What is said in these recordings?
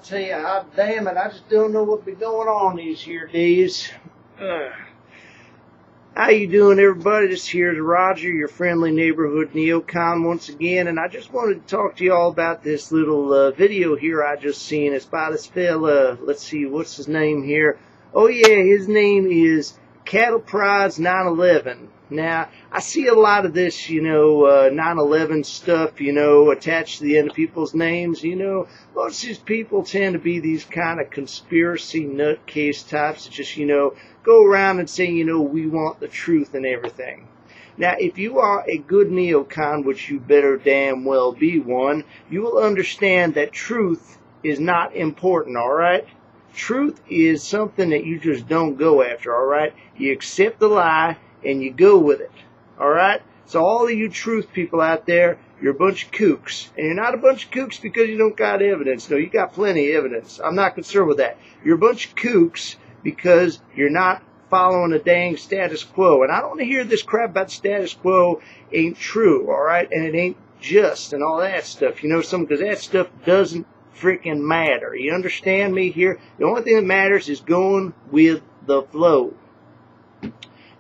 tell you, damn it, I just don't know what be going on these here days. How you doing, everybody? This here's Roger, your friendly neighborhood neocon once again, and I just wanted to talk to you all about this little video here I just seen. It's by this fella, let's see, what's his name here? Oh yeah, his name is CattleProds911. Now, I see a lot of this, 9/11 stuff, attached to the end of people's names. Most of these people tend to be these kind of conspiracy nutcase types that just, go around and say, we want the truth and everything. Now, if you are a good neocon, which you better damn well be one, you will understand that truth is not important, alright? Truth is something that you just don't go after, alright? You accept the lie and you go with it, alright? So all of you truth people out there, you're a bunch of kooks. And you're not a bunch of kooks because you don't got evidence. No, you got plenty of evidence. I'm not concerned with that. You're a bunch of kooks because you're not following the dang status quo. And I don't want to hear this crap about status quo ain't true, alright? And it ain't just and all that stuff. Because that stuff doesn't freaking matter. You understand me here? The only thing that matters is going with the flow.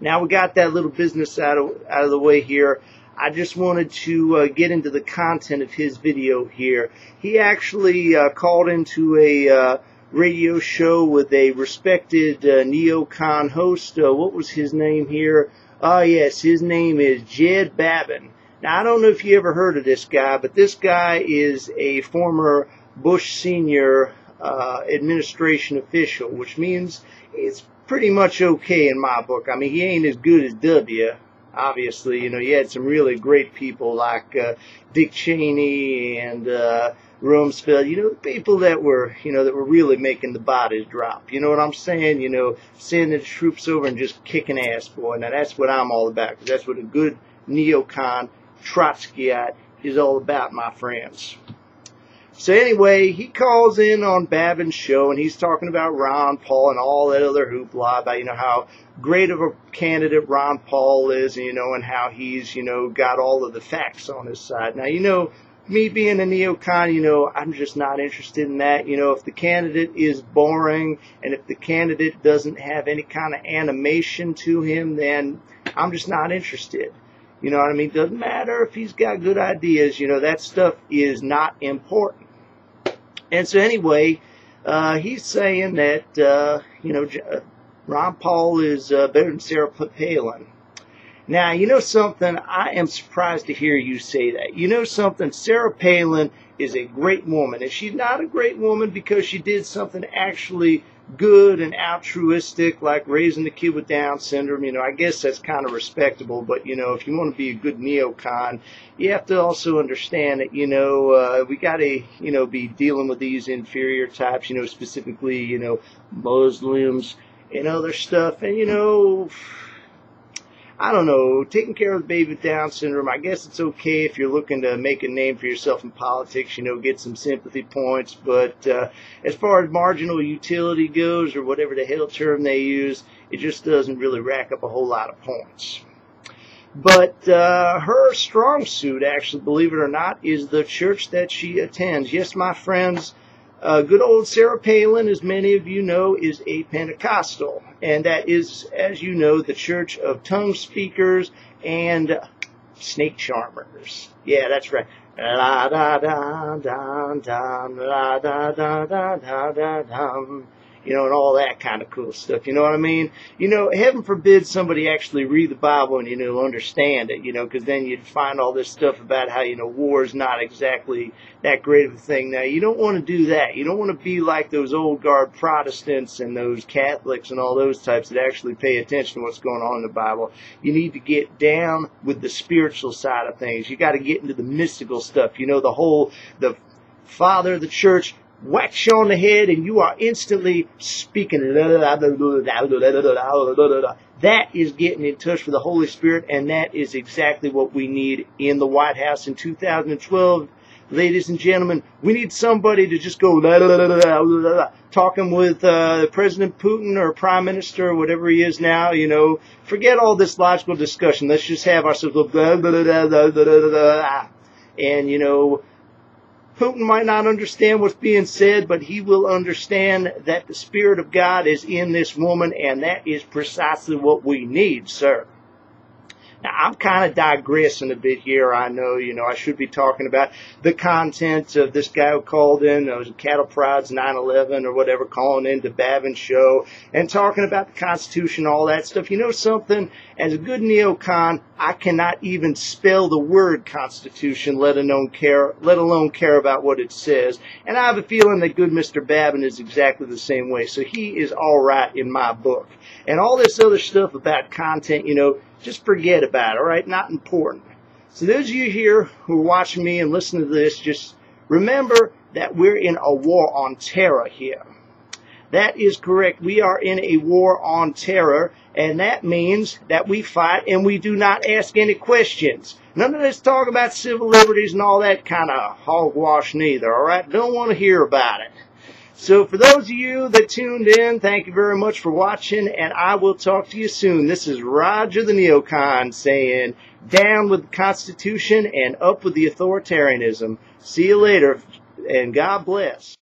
Now we got that little business out of the way here. I just wanted to get into the content of his video here. He actually called into a radio show with a respected neocon host. What was his name here? Oh yes, his name is Jed Babin. Now I don't know if you ever heard of this guy, but this guy is a former Bush Senior administration official, which means it's pretty much okay in my book. I mean, he ain't as good as W, obviously. You had some really great people like Dick Cheney and Rumsfeld, people that were, that were really making the bodies drop. You know what I'm saying? Sending the troops over and just kicking ass, boy. Now, that's what I'm all about, because that's what a good neocon Trotskyite is all about, my friends. So anyway, he calls in on Babin's show, and he's talking about Ron Paul and all that other hoopla about, how great of a candidate Ron Paul is, and how he's, got all of the facts on his side. Now, me being a neocon, I'm just not interested in that. If the candidate is boring, and if the candidate doesn't have any kind of animation to him, then I'm just not interested. You know what I mean? Doesn't matter if he's got good ideas, that stuff is not important. And so anyway, he's saying that, Ron Paul is better than Sarah Palin. Now, something? I am surprised to hear you say that. Something? Sarah Palin is a great woman. And she's not a great woman because she did something actually good and altruistic, like raising the kid with Down syndrome. I guess that's kind of respectable. But, if you want to be a good neocon, you have to also understand that, we got to, be dealing with these inferior types, specifically, Muslims and other stuff. And, I don't know, taking care of the baby with Down syndrome, I guess it's okay if you're looking to make a name for yourself in politics, get some sympathy points. But as far as marginal utility goes, or whatever the hell term they use, it just doesn't really rack up a whole lot of points. But her strong suit, actually, believe it or not, is the church that she attends. Yes, my friends, good old Sarah Palin, as many of you know, is a Pentecostal. And that is, as you know, the church of tongue speakers and snake charmers. Yeah, that's right. La da da da da la da da da da da dum. And all that kind of cool stuff. You know what I mean? Heaven forbid somebody actually read the Bible and, understand it, because then you'd find all this stuff about how, war is not exactly that great of a thing. Now, you don't want to do that. You don't want to be like those old guard Protestants and those Catholics and all those types that actually pay attention to what's going on in the Bible. You need to get down with the spiritual side of things. You got to get into the mystical stuff. The father of the church whacks you on the head and you are instantly speaking. That is getting in touch with the Holy Spirit, and that is exactly what we need in the White House in 2012. Ladies and gentlemen, we need somebody to just go talking with President Putin or Prime Minister or whatever he is now, Forget all this logical discussion. Let's just have ourselves and, Putin might not understand what's being said, but he will understand that the Spirit of God is in this woman, and that is precisely what we need, sir. Now, I'm kind of digressing a bit here. I know, I should be talking about the content of this guy who called in, CattleProds911 or whatever, calling in to Bavin's show and talking about the Constitution, all that stuff. You know something? As a good neocon, I cannot even spell the word Constitution, let alone care about what it says. And I have a feeling that good Mr. Bavin is exactly the same way. So he is all right in my book. And all this other stuff about content, just forget about it, all right? Not important. So those of you here who are watching me and listening to this, just remember that we're in a war on terror here. That is correct. We are in a war on terror, and that means that we fight and we do not ask any questions. None of this talk about civil liberties and all that kind of hogwash neither, all right? Don't want to hear about it. So for those of you that tuned in, thank you very much for watching, and I will talk to you soon. This is Roger the Neocon saying, down with the Constitution and up with the authoritarianism. See you later, and God bless.